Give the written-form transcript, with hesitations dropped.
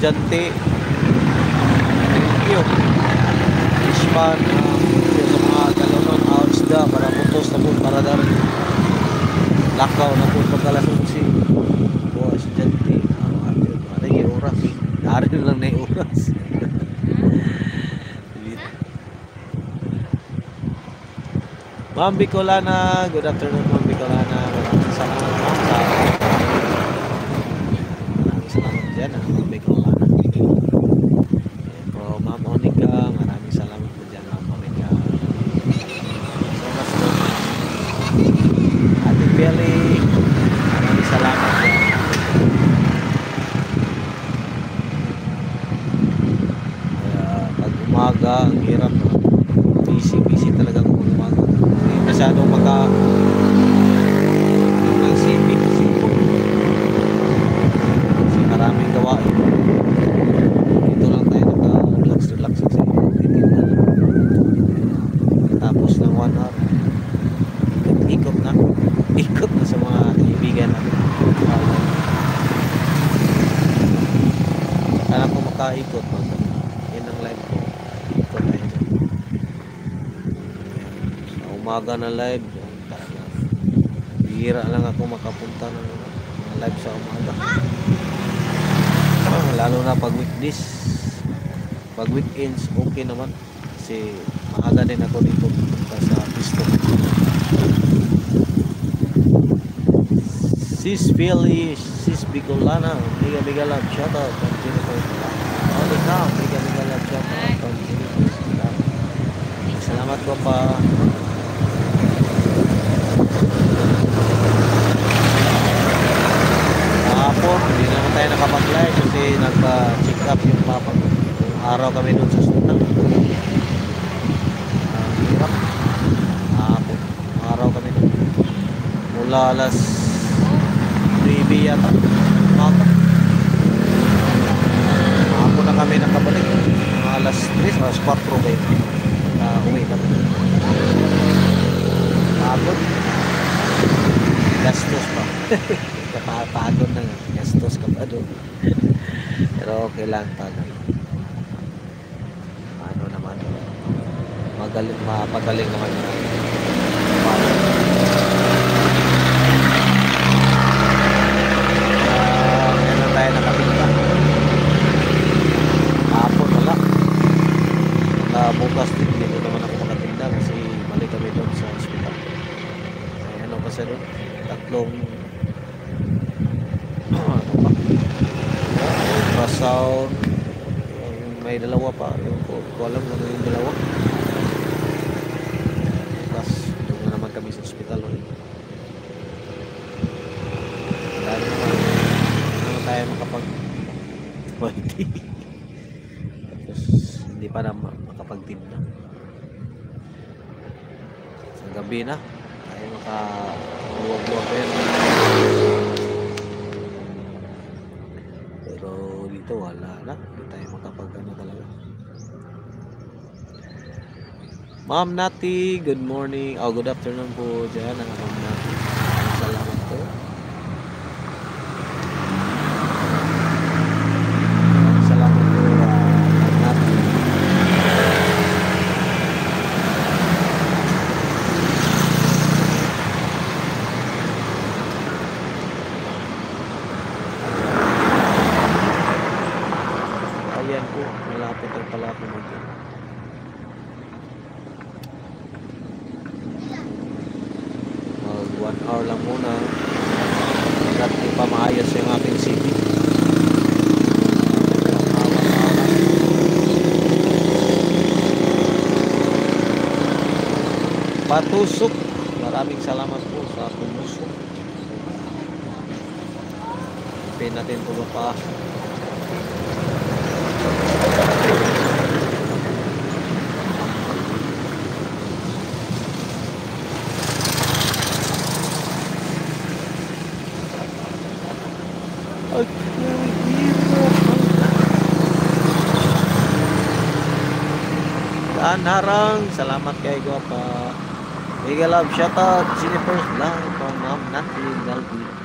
estudyante. Thank you. Ishman, sa mga galonon, isda, para putos na po, para dar. Lakaw na po, pagkalas mo si buwa, estudyante. Ano yung oras? Dari lang na yung oras. Ma'am Bicolana, good afternoon Ma'am Bicolana. Maraming salamat ma'am sa maraming salamat dyan Ma'am Bicolana. Pro Ma'am Monica, maraming salamat po dyan Ma'am Monica. So much po Ate Peli, maraming salamat dyan. Pag umaga, ang hirap, busy talaga kung umaga. Masyadong ng siping kasi maraming gawain. Ito lang tayo naka-relax kasi titinda lang. Tapos ng 1 hour ikot na sa mga kaibigan natin. Sana ko makaikot yan ang live ko. Ikot tayo dyan. Umaga na live talaga. Bihira lang ako makapunta ng live sa umaga. Lalo na pag weekdays. Pag weekends okay naman kasi maaga din ako dito punta sa pisto. Sis Philly, Sis Bicolana, biga love shoutout from Jennifer. Holy cow, biga love shoutout from Jennifer. Salamat ko pa. Kahapon hindi naman tayo nakapag-live kasi nagpa-check up yung papa ko. Araw kami doon sa hospital. Hirap. Kahapon araw kami doon mula alas 3 yata umaga. Kahapon na kami nakabalik alas 3 alas 4 ba yun uwi kami. Pagod, gastos pa. Kapapagod na nga, gastos ka pa doon. Pero okay lang tayo. Ano naman, mapagaling naman na. Ngayon tayo nakapinta. Hapon wala. Bukas din dito naman ako makatinda kasi balik kami doon sa hospital. Ano pa sa doon? Tatlong ultrasound, may dalawa pa, yung ko alam na yung dalawa. Tapos doon na naman kami sa hospital ulit. Dahil naman tayo makapag-party. Tapos hindi pa na makapag-tinda. Sa gabi na tayo makaluwag-luwag pero dito wala na, hindi tayo makapag-ano talaga. Ma'am Nati, good morning, good afternoon po dyan Ma'am Nati, salamat po. Salamat po Ma'am Nati. Ayan po, malapit ang pala ako mag 1 hour lang muna at pa maayos yung aking city. Patusok, maraming salamat po sa pumusok. Pin natin po pa. Daan harang, salamat kay Guapa. Mega love, shoutout Jennifer's Vlog from Ma'am Nati Galbi.